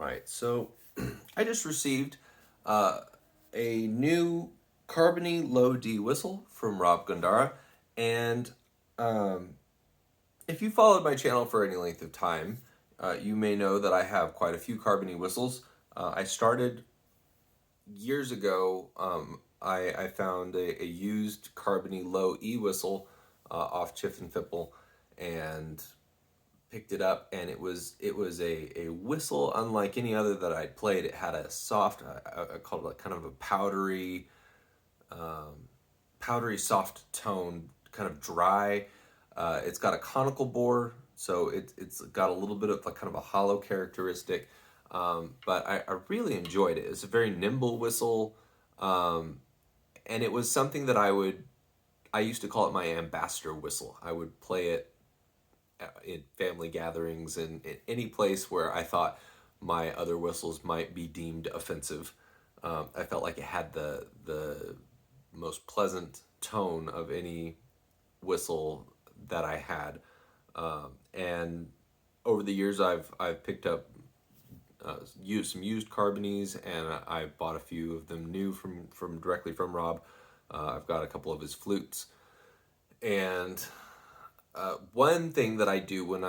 Right. So I just received uh, a new Carbony Low D Whistle from Rob Gundara. And um, if you followed my channel for any length of time, you may know that I have quite a few Carbony whistles. I started years ago. I found a used Carbony Low E Whistle off Chiff and Fipple, and picked it up, and it was a whistle unlike any other that I'd played. It had a soft, I called it like kind of a powdery soft tone, kind of dry. It's got a conical bore, so it's got a little bit of like kind of a hollow characteristic. But I really enjoyed it. It's a very nimble whistle, and it was something that I used to call it my ambassador whistle. I would play it in family gatherings and in any place where I thought my other whistles might be deemed offensive. I felt like it had the most pleasant tone of any whistle that I had, and over the years I've picked up some used carbonies, and I bought a few of them new from directly from Rob. I've got a couple of his flutes, and one thing that I do when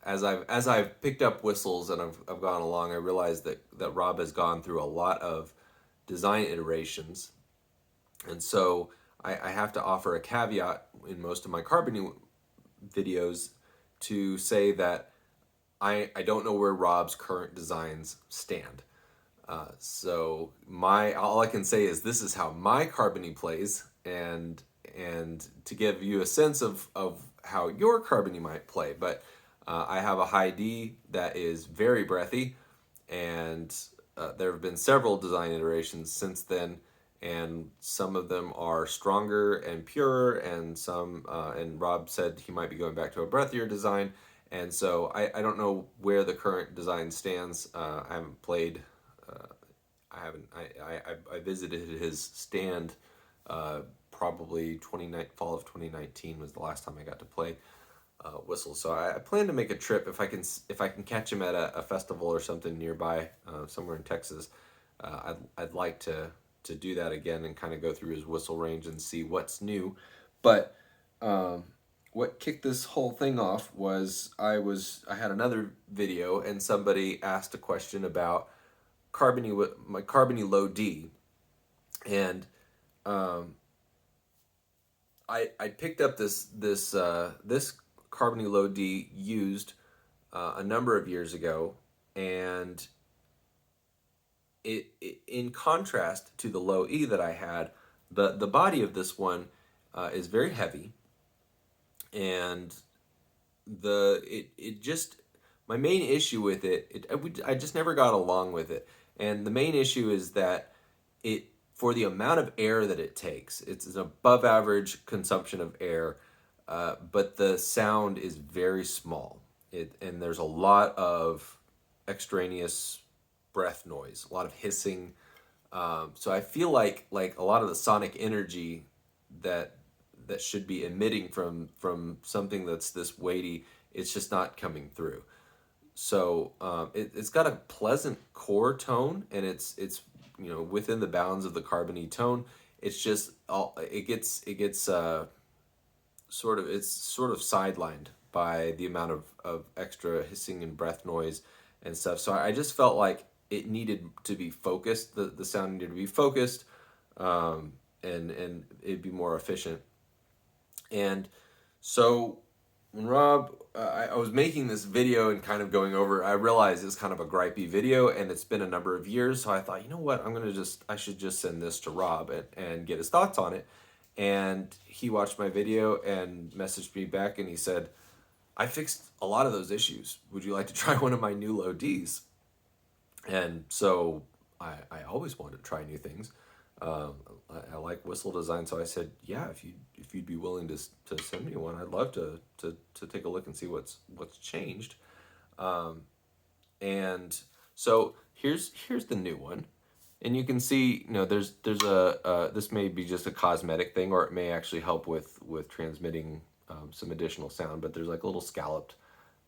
as I've picked up whistles and I've gone along, I realized that Rob has gone through a lot of design iterations, and so I have to offer a caveat in most of my Carbony videos to say that I don't know where Rob's current designs stand. So my all I can say is this is how my Carbony plays, and to give you a sense of how your Carbony might play. But I have a high D that is very breathy, and there have been several design iterations since then, and some of them are stronger and purer, and some and Rob said he might be going back to a breathier design. And so I don't know where the current design stands. I haven't played. I haven't. I visited his stand. Probably fall of 2019 was the last time I got to play whistles. So I plan to make a trip if I can catch him at a festival or something nearby, somewhere in Texas. I'd like to do that again and kind of go through his whistle range and see what's new. But what kicked this whole thing off was I had another video, and somebody asked a question about my Carbony Low D, and I picked up this Carbony Low D used a number of years ago, and it in contrast to the Low E that I had, the body of this one is very heavy, and it just my main issue with I just never got along with it, and the main issue is that it for the amount of air that it takes, it's an above average consumption of air, but the sound is very small. And there's a lot of extraneous breath noise, a lot of hissing. So I feel like a lot of the sonic energy that should be emitting from something that's this weighty, it's just not coming through. So it's got a pleasant core tone, and it's within the bounds of the Carbony tone. It's just it gets sort of sidelined by the amount of extra hissing and breath noise and stuff. So I just felt like it needed to be focused. The sound needed to be focused, and it'd be more efficient. And so when Rob, I was making this video and kind of going over, I realized it's kind of a gripey video, and it's been a number of years. So I thought, you know what, I should just send this to Rob and get his thoughts on it. And he watched my video and messaged me back, and he said, I fixed a lot of those issues. Would you like to try one of my new Low Ds? And so I always wanted to try new things. I like whistle design, so I said, yeah, if you'd be willing to send me one, I'd love to take a look and see what's changed. And so here's the new one, and you can see, there's a this may be just a cosmetic thing, or it may actually help with transmitting some additional sound. But there's like a little scalloped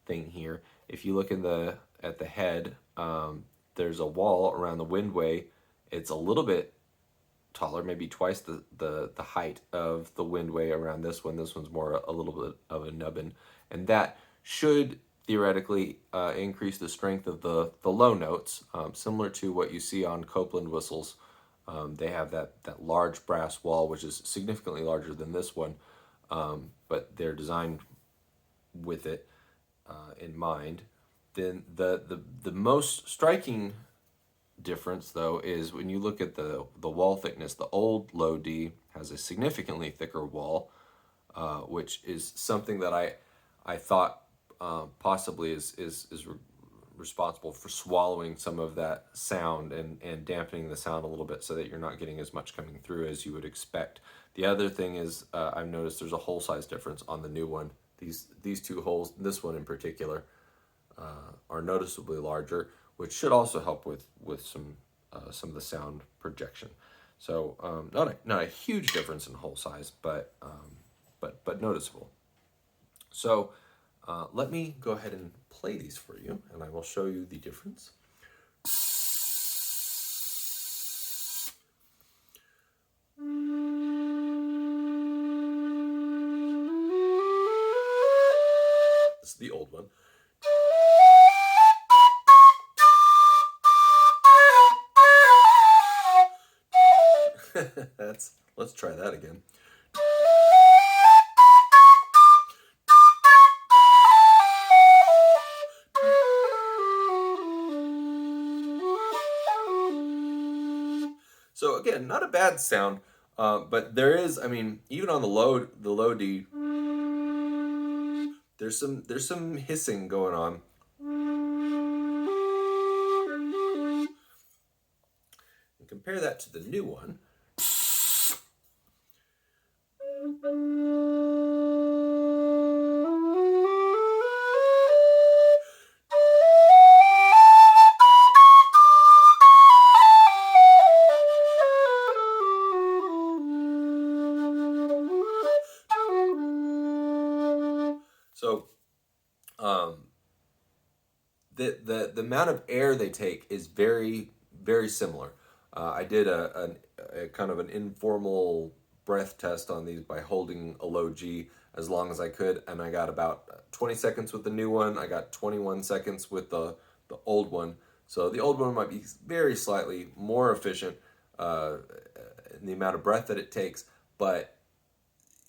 thing here. If you look in the at the head. There's a wall around the windway. It's a little bit taller, maybe twice the height of the windway around this one. This one's more a little bit of a nubbin, and that should theoretically increase the strength of the low notes, similar to what you see on Copeland whistles. They have that large brass wall, which is significantly larger than this one, but they're designed with it in mind. Then the most striking difference, though, is when you look at the wall thickness. The old Low D has a significantly thicker wall, which is something that I thought possibly is responsible for swallowing some of that sound and dampening the sound a little bit, so that you're not getting as much coming through as you would expect. The other thing is I've noticed there's a hole size difference on the new one. These two holes, this one in particular, are noticeably larger, which should also help with some of the sound projection. So not a huge difference in hole size, but noticeable. So let me go ahead and play these for you, and I will show you the difference. This is the old one. Let's try that again. So again, not a bad sound, but there is, I mean, even on the low D, there's some hissing going on. And compare that to the new one. So, the amount of air they take is very, very similar. I did a kind of an informal breath test on these by holding a low G as long as I could, and I got about 20 seconds with the new one. I got 21 seconds with the old one. So the old one might be very slightly more efficient in the amount of breath that it takes, but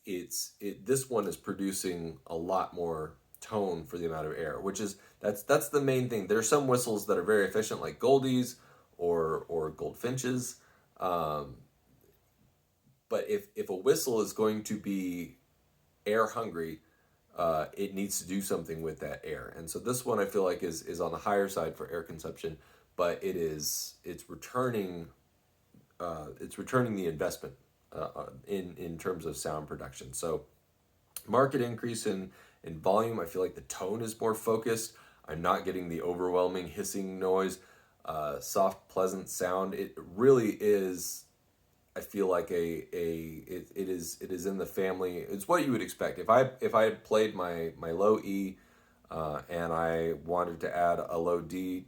this one is producing a lot more tone for the amount of air, which is that's the main thing. There are some whistles that are very efficient, like Goldies or Goldfinches, but if a whistle is going to be air hungry, it needs to do something with that air. And so this one I feel like is on the higher side for air consumption, but it's returning the investment in terms of sound production. So market increase in volume. I feel like the tone is more focused. I'm not getting the overwhelming hissing noise. Soft, pleasant sound. It really is. I feel like it is in the family. It's what you would expect. If I had played my low E and I wanted to add a low D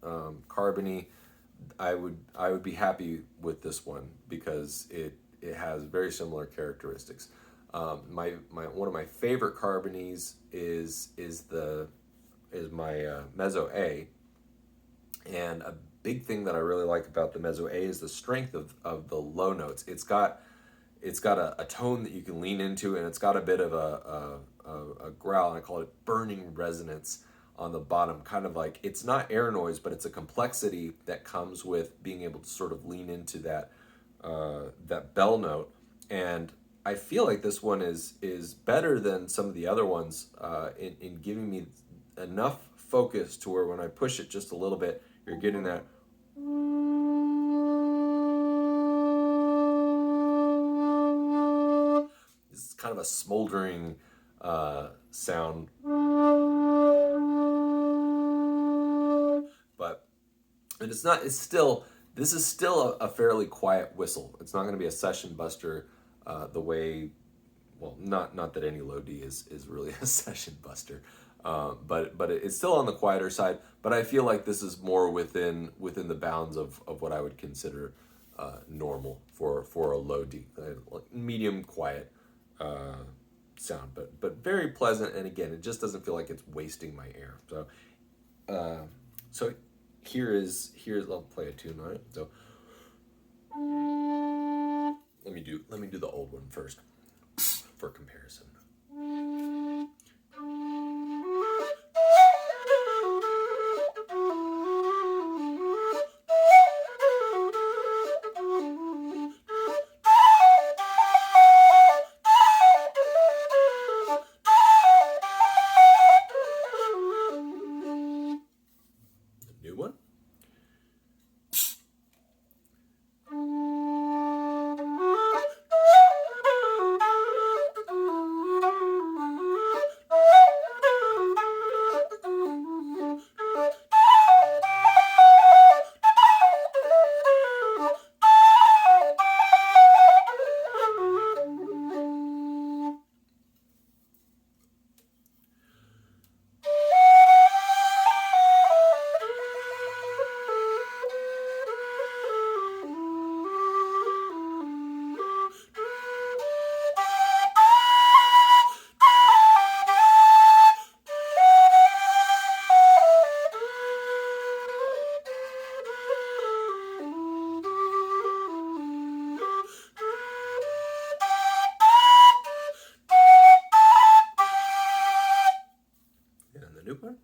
Carbony, I would be happy with this one because it has very similar characteristics. My one of my favorite Carbonies is my Mezzo A, and a big thing that I really like about the Mezzo A is the strength of the low notes. It's got a tone that you can lean into, and it's got a bit of a growl, and I call it burning resonance on the bottom. Kind of like, it's not air noise, but it's a complexity that comes with being able to sort of lean into that bell note. And I feel like this one is better than some of the other ones in giving me enough focus to where when I push it just a little bit, you're getting that. It's kind of a smoldering sound. And this is still a fairly quiet whistle. It's not going to be a session buster the way, well, not that any low D is really a session buster. but it's still on the quieter side. But I feel like this is more within the bounds of what I would consider normal for a low D, medium quiet sound, but very pleasant. And again, it just doesn't feel like it's wasting my air. So here's I'll play a tune on it. So let me do the old one first for comparison. The new one. And the new one.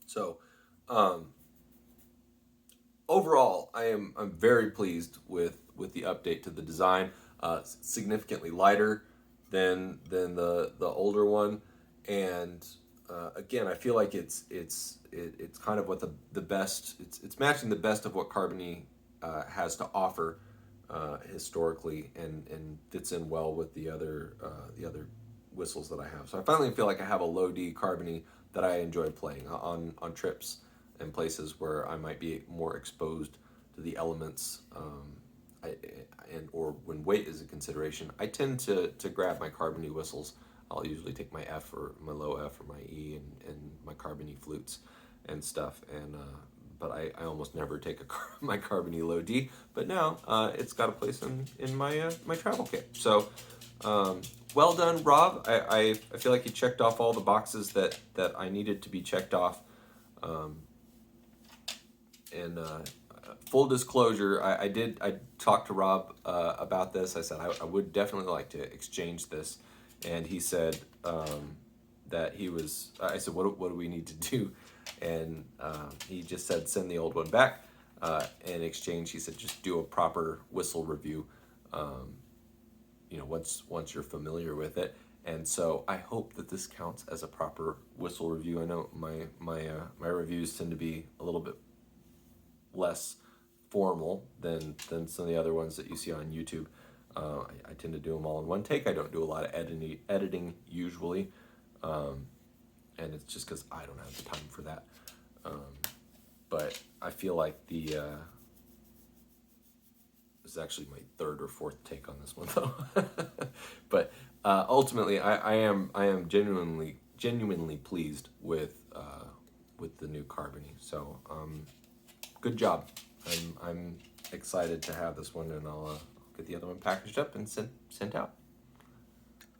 So, overall, I'm very pleased with the update to the design. Significantly lighter than the older one, and again, I feel like it's kind of what the best. It's matching the best of what Carbony has to offer historically, and fits in well with the other whistles that I have. So I finally feel like I have a low D Carbony that I enjoy playing on trips and places where I might be more exposed to the elements, or when weight is a consideration. I tend to grab my Carbony whistles. I'll usually take my F or my low F or my E and my Carbony flutes and stuff. And but I almost never take my Carbony Low D. But now it's got a place in my my travel kit. So. Well done, Rob. I feel like you checked off all the boxes that I needed to be checked off. And full disclosure, I talked to Rob about this. I said I would definitely like to exchange this, and he said that he was. I said, what do we need to do? And he just said send the old one back. In exchange, he said just do a proper whistle review. Once you're familiar with it. And so I hope that this counts as a proper whistle review. I know my reviews tend to be a little bit less formal than some of the other ones that you see on YouTube. I tend to do them all in one take. I don't do a lot of editing usually, and it's just because I don't have the time for that. But I feel like this is actually my third or fourth take on this one though. But ultimately, I am genuinely pleased with the new Carbony. So good job. I'm excited to have this one, and I'll get the other one packaged up and sent out.